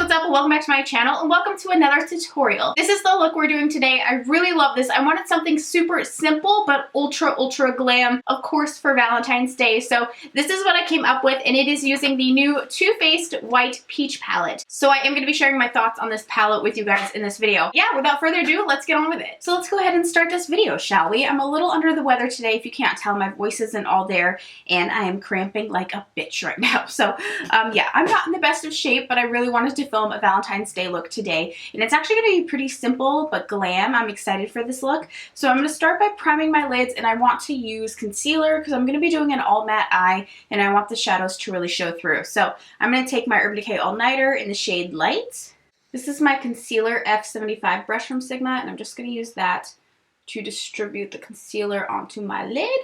what's up? Welcome back to my channel and welcome to another tutorial. This is the look we're doing today. I really love this. I wanted something super simple but ultra glam, of course, for Valentine's Day. So this is what I came up with, and it is using the new Too Faced White Peach palette. So I am going to be sharing my thoughts on this palette with you guys in this video. Yeah, without further ado, let's get on with it. So let's go ahead and start this video, shall we? I'm a little under the weather today. If you can't tell, my voice isn't all there and I am cramping like a bitch right now. So yeah, I'm not in the best of shape, but I really wanted to film a Valentine's Day look today, and it's actually going to be pretty simple but glam. I'm excited for this look. So I'm going to start by priming my lids, and I want to use concealer because I'm going to be doing an all matte eye and I want the shadows to really show through. So I'm going to take my Urban Decay All Nighter in the shade Light. This is my concealer F75 brush from Sigma, and I'm just going to use that to distribute the concealer onto my lid.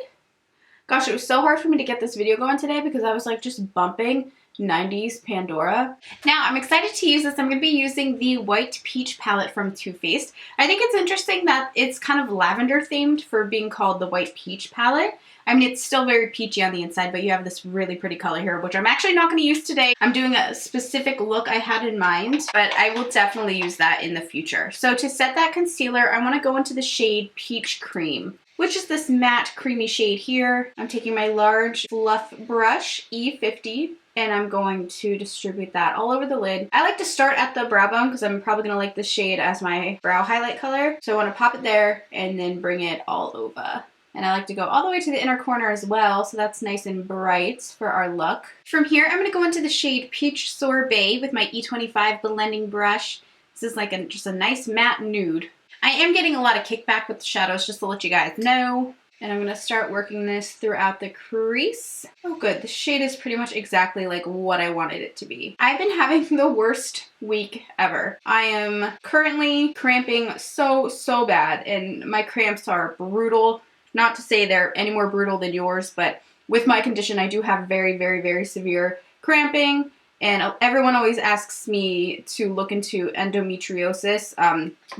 Gosh, it was so hard for me to get this video going today because I was like just bumping 90s Pandora. Now I'm excited to use this. I'm going to be using the White Peach palette from Too Faced. I think it's interesting that it's kind of lavender themed for being called the White Peach palette. I mean, it's still very peachy on the inside, but you have this really pretty color here, which I'm actually not going to use today. I'm doing a specific look I had in mind, but I will definitely use that in the future. So to set that concealer, I want to go into the shade Peach Cream, which is this matte creamy shade here. I'm taking my large fluff brush, E50, and I'm going to distribute that all over the lid. I like to start at the brow bone because I'm probably going to like this shade as my brow highlight color. So I want to pop it there and then bring it all over. And I like to go all the way to the inner corner as well, so that's nice and bright for our look. From here, I'm going to go into the shade Peach Sorbet with my E25 blending brush. This is like just a nice matte nude. I am getting a lot of kickback with the shadows, just to let you guys know. And I'm going to start working this throughout the crease. Oh good, the shade is pretty much exactly like what I wanted it to be. I've been having the worst week ever. I am currently cramping so bad, and my cramps are brutal. Not to say they're any more brutal than yours, but with my condition, I do have very severe cramping. And everyone always asks me to look into endometriosis.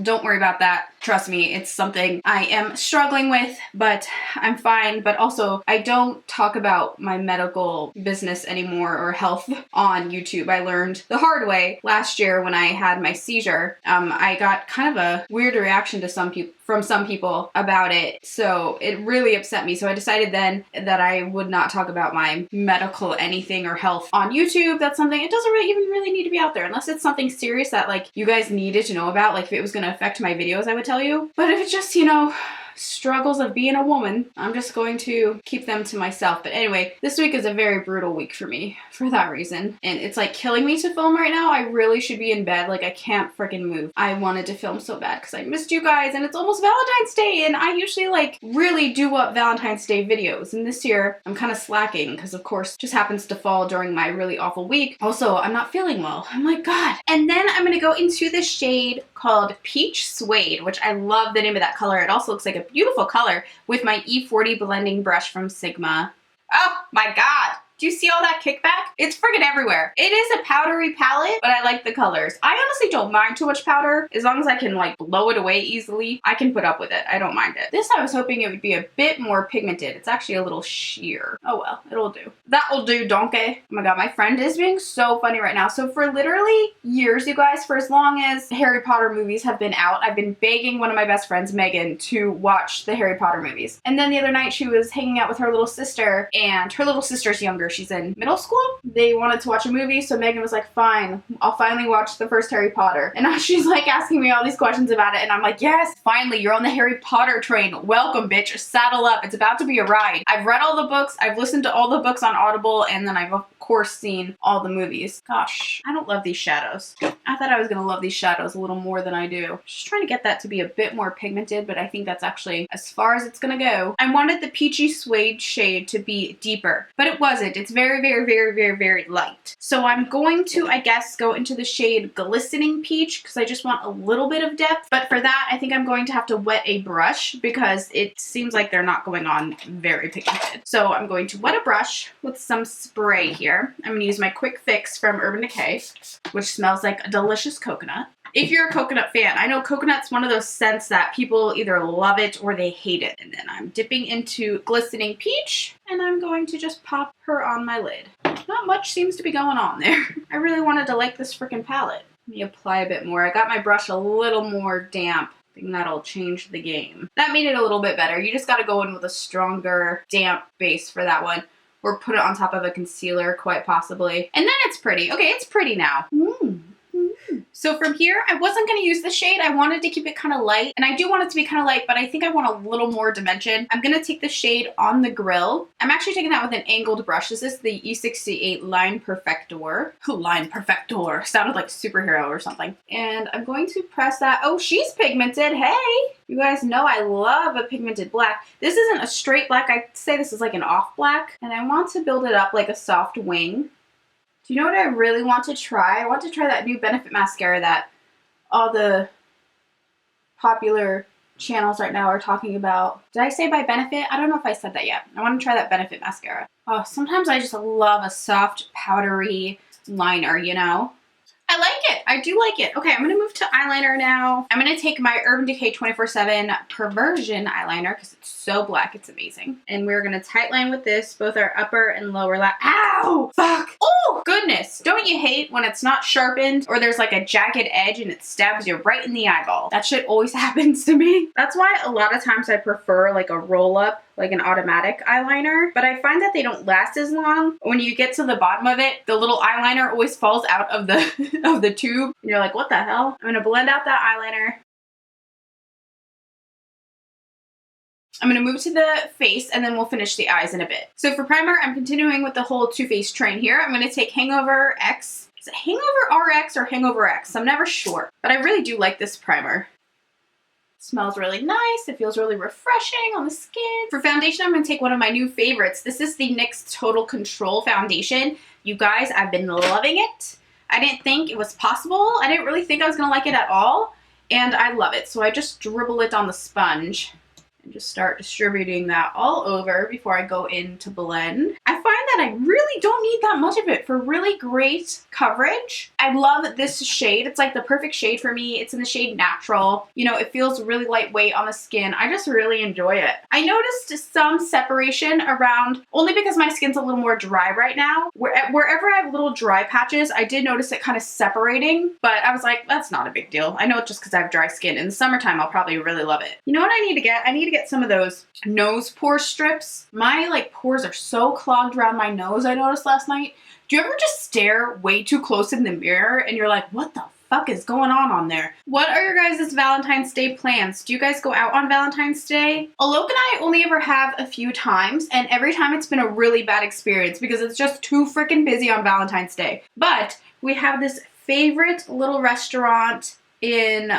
Don't worry about that. Trust me, it's something I am struggling with, but I'm fine. But also, I don't talk about my medical business anymore or health on YouTube. I learned the hard way last year when I had my seizure. I got kind of a weird reaction to from some people about it, so it really upset me. So I decided then that I would not talk about my medical anything or health on YouTube. That's something, it doesn't even really need to be out there unless it's something serious that like you guys needed to know about. Like if it was going to affect my videos, I would tell you. But if it's just, you know, struggles of being a woman, I'm just going to keep them to myself. But anyway, this week is a very brutal week for me for that reason. And it's like killing me to film right now. I really should be in bed. Like I can't freaking move. I wanted to film so bad because I missed you guys, and it's almost Valentine's Day, and I usually like really do up Valentine's Day videos. And this year I'm kind of slacking because of course just happens to fall during my really awful week. Also, I'm not feeling well. I'm like, God. And then I'm going to go into the shade called Peach Suede, which I love the name of that color. It also looks like a beautiful color with my E40 blending brush from Sigma. Oh my God. Do you see all that kickback? It's friggin' everywhere. It is a powdery palette, but I like the colors. I honestly don't mind too much powder. As long as I can like blow it away easily, I can put up with it. I don't mind it. This I was hoping it would be a bit more pigmented. It's actually a little sheer. Oh well, it'll do. That'll do, donkey. Oh my God, my friend is being so funny right now. So for literally years, you guys, for as long as Harry Potter movies have been out, I've been begging one of my best friends, Megan, to watch the Harry Potter movies. And then the other night she was hanging out with her little sister, and her little sister's younger. She's in middle school. They wanted to watch a movie, so Megan was like, fine, I'll finally watch the first Harry Potter. And now she's like asking me all these questions about it, and I'm like, yes, finally, you're on the Harry Potter train. Welcome, bitch. Saddle up. It's about to be a ride. I've read all the books, I've listened to all the books on Audible, and then I've of course seen all the movies. Gosh, I don't love these shadows. I thought I was gonna love these shadows a little more than I do. Just trying to get that to be a bit more pigmented, but I think that's actually as far as it's gonna go. I wanted the peachy suede shade to be deeper, but it wasn't. It's very light. So I'm going to, I guess, go into the shade Glistening Peach because I just want a little bit of depth. But for that, I think I'm going to have to wet a brush because it seems like they're not going on very pigmented. So I'm going to wet a brush with some spray here. I'm going to use my Quick Fix from Urban Decay, which smells like a delicious coconut. If you're a coconut fan, I know coconut's one of those scents that people either love it or they hate it. And then I'm dipping into Glistening Peach, and I'm going to just pop her on my lid. Not much seems to be going on there. I really wanted to like this freaking palette. Let me apply a bit more. I got my brush a little more damp. I think that'll change the game. That made it a little bit better. You just got to go in with a stronger damp base for that one. Or put it on top of a concealer, quite possibly. And then it's pretty. Okay, it's pretty now. So from here, I wasn't going to use the shade. I wanted to keep it kind of light. And I do want it to be kind of light, but I think I want a little more dimension. I'm going to take the shade On the Grill. I'm actually taking that with an angled brush. This is the E68 Line Perfector. Line Perfector. Sounded like superhero or something. And I'm going to press that. Oh, she's pigmented. Hey! You guys know I love a pigmented black. This isn't a straight black. I'd say this is like an off black. And I want to build it up like a soft wing. Do you know what I really want to try? I want to try that new Benefit mascara that all the popular channels right now are talking about. Did I say by Benefit? I don't know if I said that yet. I want to try that Benefit mascara. Oh, sometimes I just love a soft, powdery liner, you know? I like it. I do like it. Okay, I'm going to move to eyeliner now. I'm going to take my Urban Decay 24/7 Perversion eyeliner because it's so black. It's amazing. And we're going to tightline with this, both our upper and lower lash. Ow! Fuck! Oh, goodness. Don't you hate when it's not sharpened or there's like a jagged edge and it stabs you right in the eyeball? That shit always happens to me. That's why a lot of times I prefer like a roll-up, like an automatic eyeliner, but I find that they don't last as long. When you get to the bottom of it, the little eyeliner always falls out of the of the tube, and you're like, what the hell? I'm gonna blend out that eyeliner. I'm gonna move to the face, and then we'll finish the eyes in a bit. So for primer, I'm continuing with the whole Too Faced train here. I'm gonna take Hangover X. Is it Hangover RX or Hangover X? I'm never sure, but I really do like this primer. Smells really nice. It feels really refreshing on the skin. For foundation, I'm going to take one of my new favorites. This is the NYX Total Control Foundation. You guys, I've been loving it. I didn't think it was possible. I didn't really think I was going to like it at all. And I love it. So I just dribble it on the sponge and just start distributing that all over before I go in to blend. I find that I really don't need that much of it for really great coverage. I love this shade. It's like the perfect shade for me. It's in the shade Natural. You know, it feels really lightweight on the skin. I just really enjoy it. I noticed some separation around, only because my skin's a little more dry right now. Wherever I have little dry patches, I did notice it kind of separating, but I was like, that's not a big deal. I know it's just because I have dry skin. In the summertime, I'll probably really love it. You know what I need to get? I need to get some of those nose pore strips. My like pores are so clogged around my nose, I noticed last night. Do you ever just stare way too close in the mirror and you're like, what the fuck is going on there? What are your guys' Valentine's Day plans? Do you guys go out on Valentine's Day? Alok and I only ever have a few times, and every time it's been a really bad experience because it's just too freaking busy on Valentine's Day. But we have this favorite little restaurant in,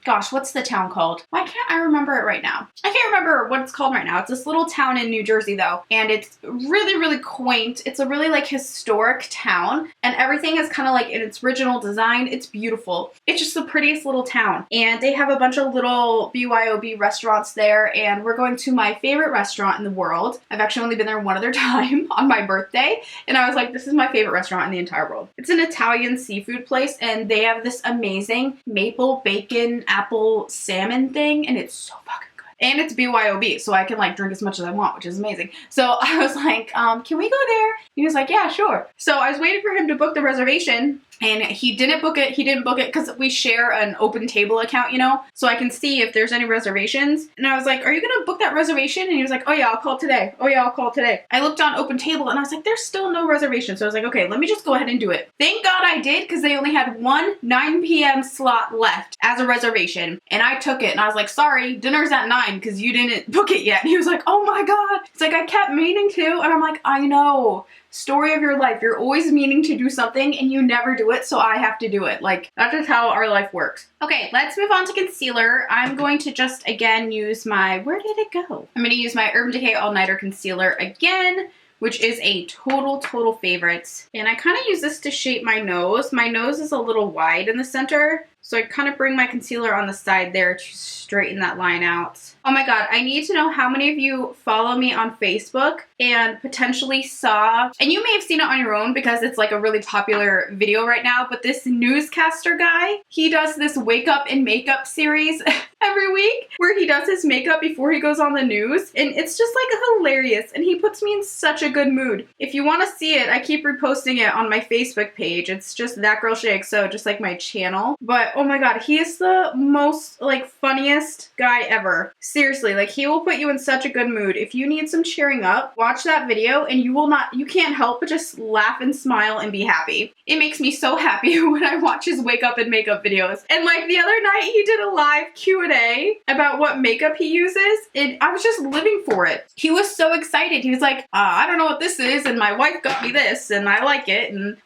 gosh, what's the town called? Why can't I remember it right now? I can't remember what it's called right now. It's this little town in New Jersey though, and it's really, really quaint. It's a really like historic town, and everything is kind of like in its original design. It's beautiful. It's just the prettiest little town, and they have a bunch of little BYOB restaurants there, and we're going to my favorite restaurant in the world. I've actually only been there one other time on my birthday, and I was like, this is my favorite restaurant in the entire world. It's an Italian seafood place, and they have this amazing maple bacon apple salmon thing, and it's so fucking good. And it's BYOB, so I can like drink as much as I want, which is amazing. So I was like, can we go there? He was like, yeah, sure. So I was waiting for him to book the reservation, and he didn't book it. He didn't book it because we share an open table account, you know, so I can see if there's any reservations. And I was like, are you gonna book that reservation? And he was like, oh yeah, I'll call today. Oh yeah, I'll call today. I looked on open table and I was like, there's still no reservation. So I was like, okay, let me just go ahead and do it. Thank God I did, because they only had one 9 p.m. slot left as a reservation, and I took it, and I was like, sorry, dinner's at 9 because you didn't book it yet. And he was like, oh my God. It's like, I kept meaning to, and I'm like, I know. Story of your life. You're always meaning to do something and you never do it, so I have to do it. Like, that's just how our life works. Okay, let's move on to concealer. I'm going to just, again, use my, where did it go? I'm going to use my Urban Decay All Nighter Concealer again, which is a total favorite. And I kind of use this to shape my nose. My nose is a little wide in the center, So I kind of bring my concealer on the side there to straighten that line out. Oh my god, I need to know how many of you follow me on Facebook and potentially saw, and you may have seen it on your own because it's like a really popular video right now, but this newscaster guy, he does this wake up and makeup series every week where he does his makeup before he goes on the news, and it's just like hilarious, and he puts me in such a good mood. If you want to see it, I keep reposting it on my Facebook page. It's just That Girl SHAE XO, just like my channel. But oh my god, he is the most like funniest guy ever. Seriously, like he will put you in such a good mood. If you need some cheering up, watch that video and you can't help but just laugh and smile and be happy. It makes me so happy when I watch his wake up and makeup videos. And like the other night he did a live Q&A about what makeup he uses, and I was just living for it. He was so excited. He was like, I don't know what this is, and my wife got me this and I like it. And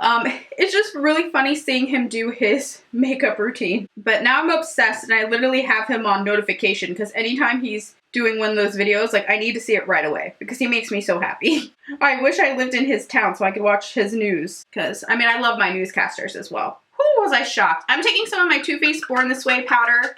it's just really funny seeing him do his makeup routine. But now I'm obsessed and I literally have him on notification because anytime he's doing one of those videos, like I need to see it right away because he makes me so happy. I wish I lived in his town so I could watch his news because I mean I love my newscasters as well. Who was I shocked? I'm taking some of my Too Faced Born This Way powder.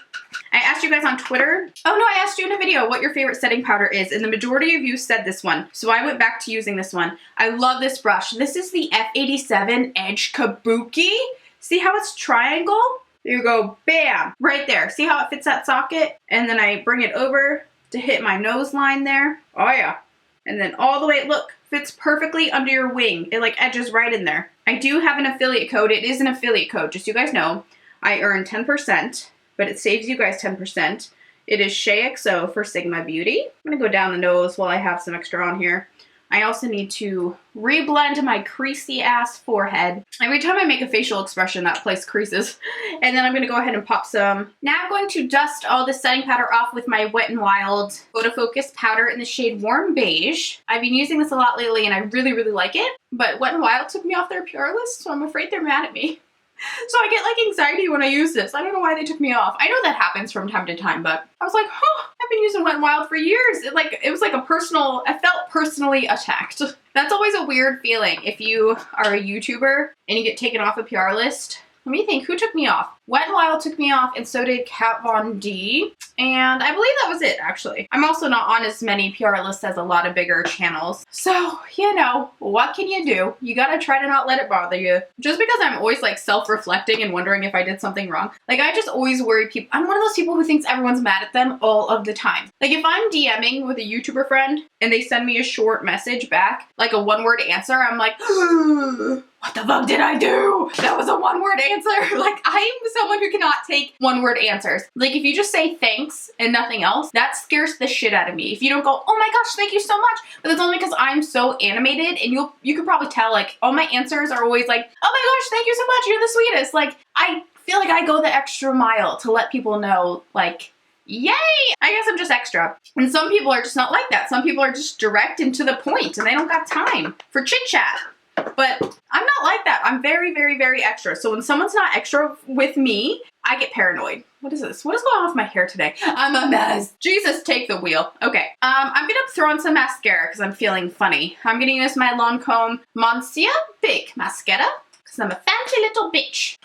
I asked you guys on Twitter. Oh no, I asked you in a video what your favorite setting powder is, and the majority of you said this one. So I went back to using this one. I love this brush. This is the F87 Edge Kabuki. See how it's triangle? There you go, bam, right there. See how it fits that socket? And then I bring it over to hit my nose line there. Oh yeah. And then all the way, look, fits perfectly under your wing. It like edges right in there. I do have an affiliate code. It is an affiliate code, just so you guys know. I earn 10%, but it saves you guys 10%. It is SHAE XO for Sigma Beauty. I'm gonna go down the nose while I have some extra on here. I also need to reblend my creasy ass forehead. Every time I make a facial expression, that place creases. And then I'm gonna go ahead and pop some. Now I'm going to dust all this setting powder off with my Wet n Wild Photo Focus powder in the shade Warm Beige. I've been using this a lot lately and I really, really like it. But Wet n Wild took me off their PR list, so I'm afraid they're mad at me. So I get like anxiety when I use this. I don't know why they took me off. I know that happens from time to time, but I was like, huh, I've been using Wet n Wild for years. It was like a personal, I felt personally attacked. That's always a weird feeling if you are a YouTuber and you get taken off a PR list. Let me think, who took me off? Wet n Wild took me off, and so did Kat Von D. And I believe that was it, actually. I'm also not on as many PR lists as a lot of bigger channels. So, you know, what can you do? You gotta try to not let it bother you. Just because I'm always like self-reflecting and wondering if I did something wrong. Like I just always worry people. I'm one of those people who thinks everyone's mad at them all of the time. Like if I'm DMing with a YouTuber friend and they send me a short message back, like a one-word answer, I'm like, what the fuck did I do? That was a one-word answer. Like I'm someone who cannot take one-word answers. Like if you just say thanks and nothing else, that scares the shit out of me. If you don't go, oh my gosh, thank you so much. But that's only because I'm so animated, and you could probably tell like all my answers are always like, oh my gosh, thank you so much. You're the sweetest. Like I feel like I go the extra mile to let people know like, yay! I guess I'm just extra. And some people are just not like that. Some people are just direct and to the point and they don't got time for chit chat. But I'm not like that. I'm very, very, very extra. So when someone's not extra with me, I get paranoid. What is this? What is going on with my hair today? I'm a mess. Jesus, take the wheel. Okay. I'm gonna throw on some mascara because I'm feeling funny. I'm gonna use my Lancome Monsieur Big Mascara because I'm a fancy little bitch.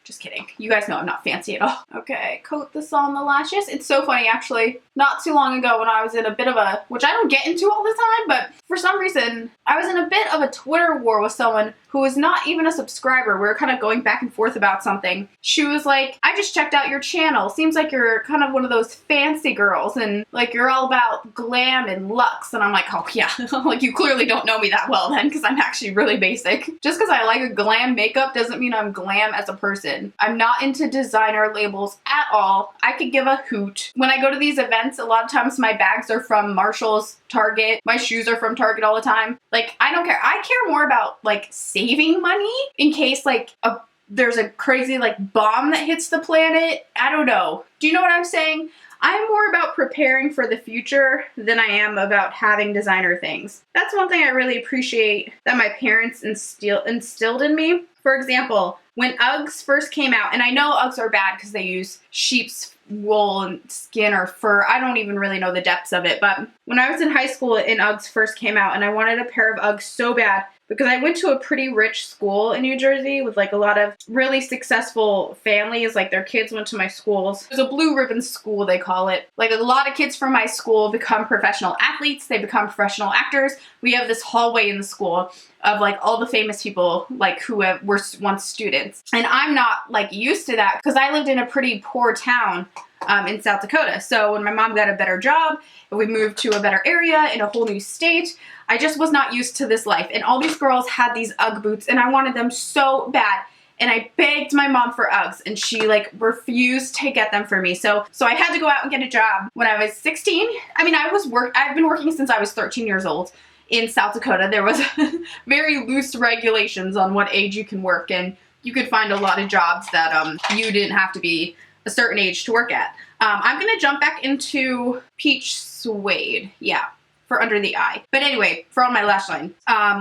Just kidding. You guys know I'm not fancy at all. Okay, coat this on the lashes. It's so funny, actually. Not too long ago when I was in a bit of a, which I don't get into all the time, but for some reason, I was in a bit of a Twitter war with someone who was not even a subscriber. We were kind of going back and forth about something. She was like, I just checked out your channel. Seems like you're kind of one of those fancy girls and like you're all about glam and luxe. And I'm like, oh yeah, like you clearly don't know me that well then because I'm actually really basic. Just because I like a glam makeup doesn't mean I'm glam as a person. I'm not into designer labels at all. I could give a hoot. When I go to these events, a lot of times my bags are from Marshall's, Target. My shoes are from Target all the time. Like, I don't care. I care more about like saving money in case like there's a crazy like bomb that hits the planet. I don't know. Do you know what I'm saying? I'm more about preparing for the future than I am about having designer things. That's one thing I really appreciate that my parents instilled in me. For example, when Uggs first came out, and I know Uggs are bad because they use sheep's wool and skin or fur. I don't even really know the depths of it, but when I was in high school and Uggs first came out and I wanted a pair of Uggs so bad, because I went to a pretty rich school in New Jersey with like a lot of really successful families. Like their kids went to my schools. It was a blue ribbon school, they call it. Like a lot of kids from my school become professional athletes. They become professional actors. We have this hallway in the school of like all the famous people like who were once students. And I'm not like used to that because I lived in a pretty poor town in South Dakota. So when my mom got a better job and we moved to a better area in a whole new state, I just was not used to this life. And all these girls had these Ugg boots and I wanted them so bad. And I begged my mom for Uggs and she like refused to get them for me. So I had to go out and get a job when I was 16. I mean, I've been working since I was 13 years old. In South Dakota, there was very loose regulations on what age you can work, and you could find a lot of jobs that you didn't have to be a certain age to work at. I'm gonna jump back into peach suede, yeah, for under the eye. But anyway, for on my lash line,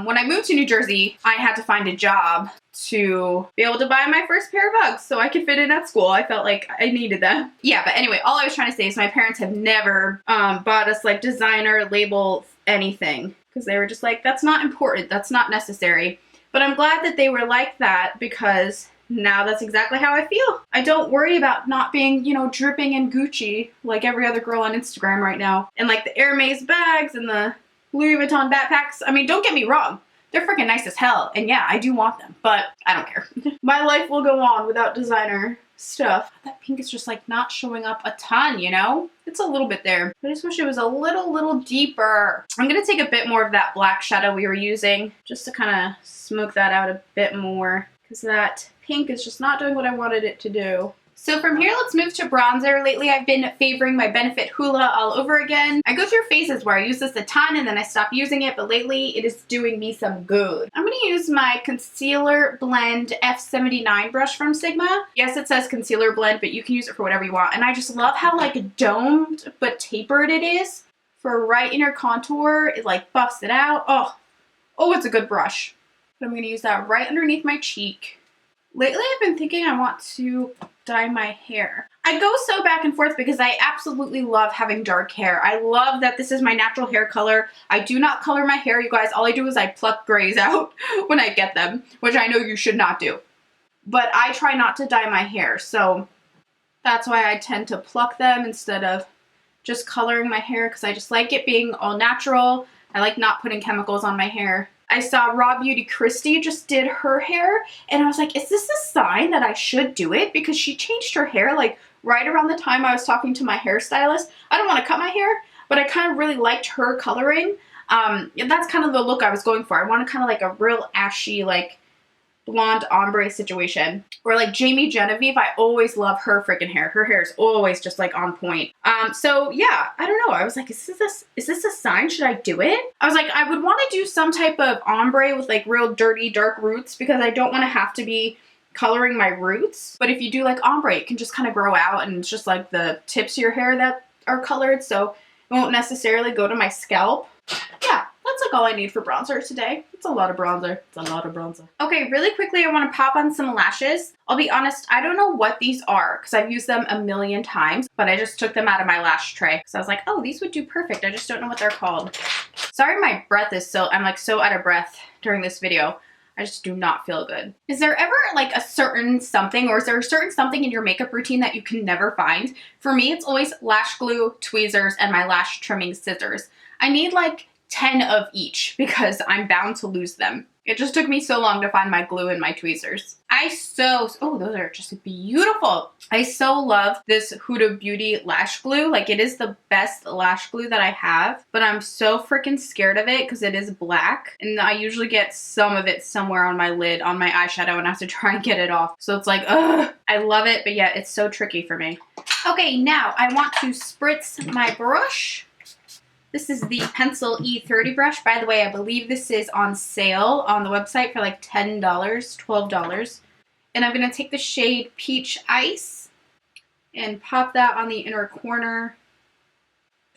when I moved to New Jersey, I had to find a job to be able to buy my first pair of Uggs so I could fit in at school. I felt like I needed them. Yeah, but anyway, all I was trying to say is my parents have never bought us like designer label anything. Because they were just like, that's not important, that's not necessary. But I'm glad that they were like that because now that's exactly how I feel. I don't worry about not being, you know, dripping in Gucci like every other girl on Instagram right now. And like the Hermes bags and the Louis Vuitton backpacks. I mean, don't get me wrong. They're freaking nice as hell. And yeah, I do want them, but I don't care. My life will go on without designer stuff. That pink is just like not showing up a ton, you know? It's a little bit there. I just wish it was a little deeper. I'm gonna take a bit more of that black shadow we were using just to kind of smoke that out a bit more because that pink is just not doing what I wanted it to do. So from here, let's move to bronzer. Lately, I've been favoring my Benefit Hoola all over again. I go through phases where I use this a ton and then I stop using it, but lately it is doing me some good. I'm gonna use my Concealer Blend F79 brush from Sigma. Yes, it says Concealer Blend, but you can use it for whatever you want. And I just love how like domed but tapered it is for right inner contour. It like buffs it out. Oh, it's a good brush. But I'm gonna use that right underneath my cheek. Lately, I've been thinking I want to dye my hair. I go so back and forth because I absolutely love having dark hair. I love that this is my natural hair color. I do not color my hair, you guys. All I do is I pluck grays out when I get them, which I know you should not do. But I try not to dye my hair, so that's why I tend to pluck them instead of just coloring my hair because I just like it being all natural. I like not putting chemicals on my hair. I saw Raw Beauty Christy just did her hair and I was like, is this a sign that I should do it? Because she changed her hair like right around the time I was talking to my hairstylist. I don't want to cut my hair, but I kind of really liked her coloring. That's kind of the look I was going for. I wanted kind of like a real ashy, like blonde ombre situation. Or like Jamie Genevieve, I always love her freaking hair. Her hair is always just like on point. So yeah, I don't know. I was like, is this a sign? Should I do it? I was like, I would want to do some type of ombre with like real dirty dark roots because I don't want to have to be coloring my roots. But if you do like ombre, it can just kind of grow out and it's just like the tips of your hair that are colored. So it won't necessarily go to my scalp. Yeah. That's like all I need for bronzer today. It's a lot of bronzer. It's a lot of bronzer. Okay, really quickly, I want to pop on some lashes. I'll be honest, I don't know what these are because I've used them a million times, but I just took them out of my lash tray. So I was like, oh, these would do perfect. I just don't know what they're called. Sorry, my breath is I'm like so out of breath during this video. I just do not feel good. Is there ever like a certain something or is there a certain something in your makeup routine that you can never find? For me, it's always lash glue, tweezers, and my lash trimming scissors. I need like 10 of each because I'm bound to lose them. It just took me so long to find my glue and my tweezers. Oh, those are just beautiful. I so love this Huda Beauty lash glue. Like it is the best lash glue that I have, but I'm so freaking scared of it because it is black and I usually get some of it somewhere on my lid, on my eyeshadow and I have to try and get it off. So it's like, ugh, I love it, but yeah, it's so tricky for me. Okay, now I want to spritz my brush. This is the Pencil E30 brush. By the way, I believe this is on sale on the website for like $10, $12. And I'm going to take the shade Peach Ice and pop that on the inner corner,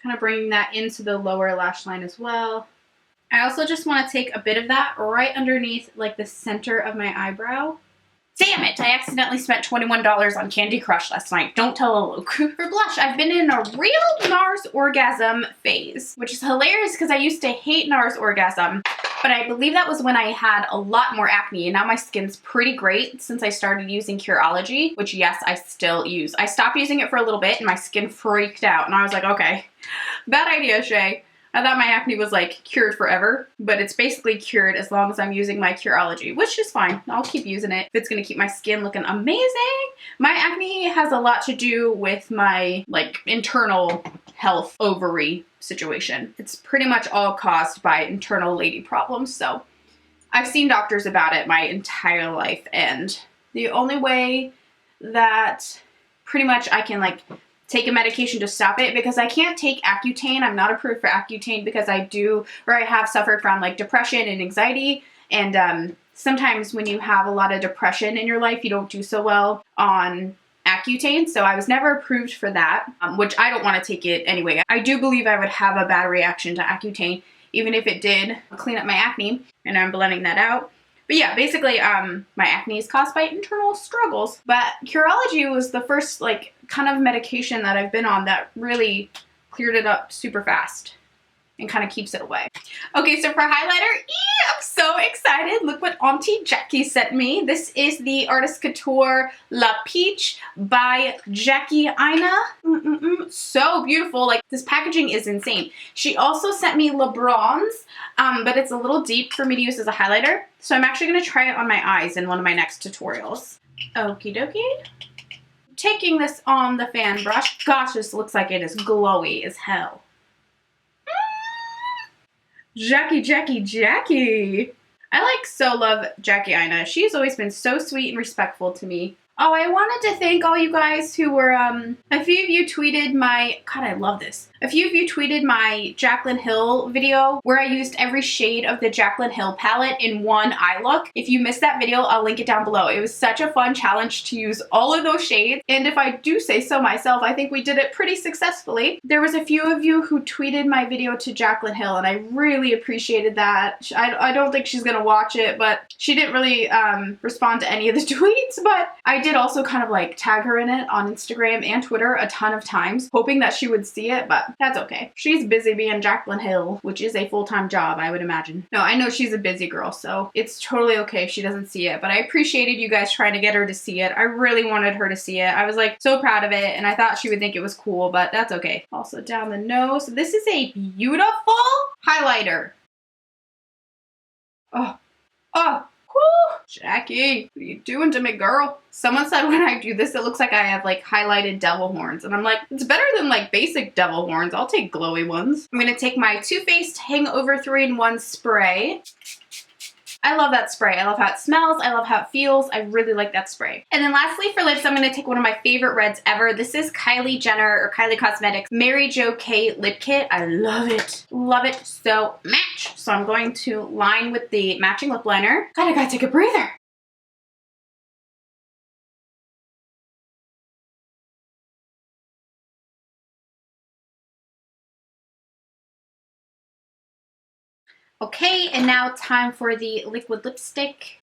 kind of bringing that into the lower lash line as well. I also just want to take a bit of that right underneath like the center of my eyebrow. Damn it, I accidentally spent $21 on Candy Crush last night. Don't tell Luke. For blush, I've been in a real NARS orgasm phase, which is hilarious because I used to hate NARS orgasm. But I believe that was when I had a lot more acne, and now my skin's pretty great since I started using Curology, which yes, I still use. I stopped using it for a little bit and my skin freaked out and I was like, okay, bad idea, SHAE. I thought my acne was like cured forever, but it's basically cured as long as I'm using my Curology, which is fine. I'll keep using it if it's gonna keep my skin looking amazing. My acne has a lot to do with my like internal health ovary situation. It's pretty much all caused by internal lady problems. So I've seen doctors about it my entire life, and the only way that pretty much I can like take a medication to stop it, because I can't take Accutane. I'm not approved for Accutane because I have suffered from like depression and anxiety, and sometimes when you have a lot of depression in your life, you don't do so well on Accutane, so I was never approved for that, which I don't want to take it anyway. I do believe I would have a bad reaction to Accutane, even if it did clean up my acne, and I'm blending that out. But yeah, basically, my acne is caused by internal struggles. But Curology was the first, like, kind of medication that I've been on that really cleared it up super fast and kind of keeps it away. Okay, so for highlighter, I'm so excited. Look what Auntie Jackie sent me. This is the Artist Couture La Peach by Jackie Aina. So beautiful. Like, this packaging is insane. She also sent me Le Bronze, but it's a little deep for me to use as a highlighter. So I'm actually going to try it on my eyes in one of my next tutorials. Okie dokie. Taking this on the fan brush. Gosh, this looks like it is glowy as hell. Jackie, Jackie, Jackie. I like so love Jackie Aina. She's always been so sweet and respectful to me. Oh, I wanted to thank all you guys who were, a few of you tweeted my, God, I love this. A few of you tweeted my Jaclyn Hill video where I used every shade of the Jaclyn Hill palette in one eye look. If you missed that video, I'll link it down below. It was such a fun challenge to use all of those shades. And if I do say so myself, I think we did it pretty successfully. There was a few of you who tweeted my video to Jaclyn Hill, and I really appreciated that. I don't think she's gonna watch it, but she didn't really respond to any of the tweets, but I did also kind of like tag her in it on Instagram and Twitter a ton of times, hoping that she would see it, but that's okay. She's busy being Jaclyn Hill, which is a full-time job, I would imagine. No, I know she's a busy girl, so it's totally okay if she doesn't see it, but I appreciated you guys trying to get her to see it. I really wanted her to see it. I was like so proud of it, and I thought she would think it was cool, but that's okay. Also down the nose. This is a beautiful highlighter. Oh, whoo, Jackie, what are you doing to me, girl? Someone said when I do this, it looks like I have like highlighted devil horns. And I'm like, it's better than like basic devil horns. I'll take glowy ones. I'm gonna take my Too Faced Hangover 3-in-1 spray. I love that spray. I love how it smells. I love how it feels. I really like that spray. And then lastly for lips, I'm going to take one of my favorite reds ever. This is Kylie Jenner or Kylie Cosmetics Mary Jo K Lip Kit. I love it. Love it so much. So I'm going to line with the matching lip liner. God, I gotta take a breather. Okay, and now time for the liquid lipstick.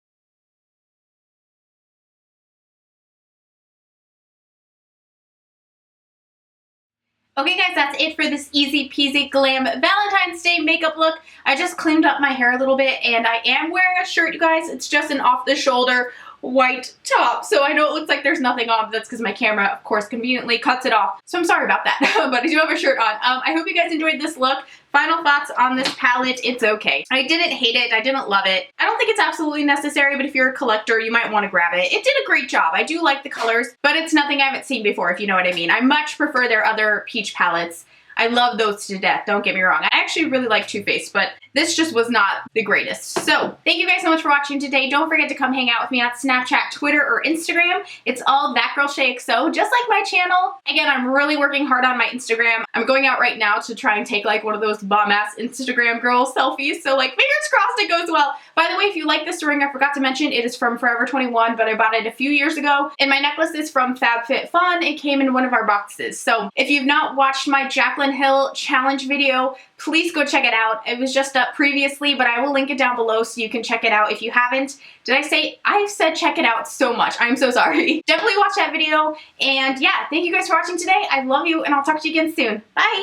Okay guys, that's it for this easy peasy glam Valentine's Day makeup look. I just cleaned up my hair a little bit, and I am wearing a shirt, you guys. It's just an off the shoulder white top, so I know it looks like there's nothing on, but that's because my camera, of course, conveniently cuts it off. So I'm sorry about that, but I do have a shirt on. I hope you guys enjoyed this look. Final thoughts on this palette, it's okay. I didn't hate it, I didn't love it. I don't think it's absolutely necessary, but if you're a collector, you might want to grab it. It did a great job. I do like the colors, but it's nothing I haven't seen before, if you know what I mean. I much prefer their other peach palettes. I love those to death, don't get me wrong. I actually really like Too Faced, but this just was not the greatest. So, thank you guys so much for watching today. Don't forget to come hang out with me on Snapchat, Twitter, or Instagram. It's all That Girl SHAEXO, just like my channel. Again, I'm really working hard on my Instagram. I'm going out right now to try and take like one of those bomb-ass Instagram girl selfies, so like fingers crossed it goes well. By the way, if you like this ring, I forgot to mention it is from Forever 21, but I bought it a few years ago. And my necklace is from FabFitFun. It came in one of our boxes. So if you've not watched my Jaclyn Hill challenge video, please go check it out. It was just up previously, but I will link it down below so you can check it out if you haven't. Did I say? I've said check it out so much. I'm so sorry. Definitely watch that video. And yeah, thank you guys for watching today. I love you, and I'll talk to you again soon. Bye!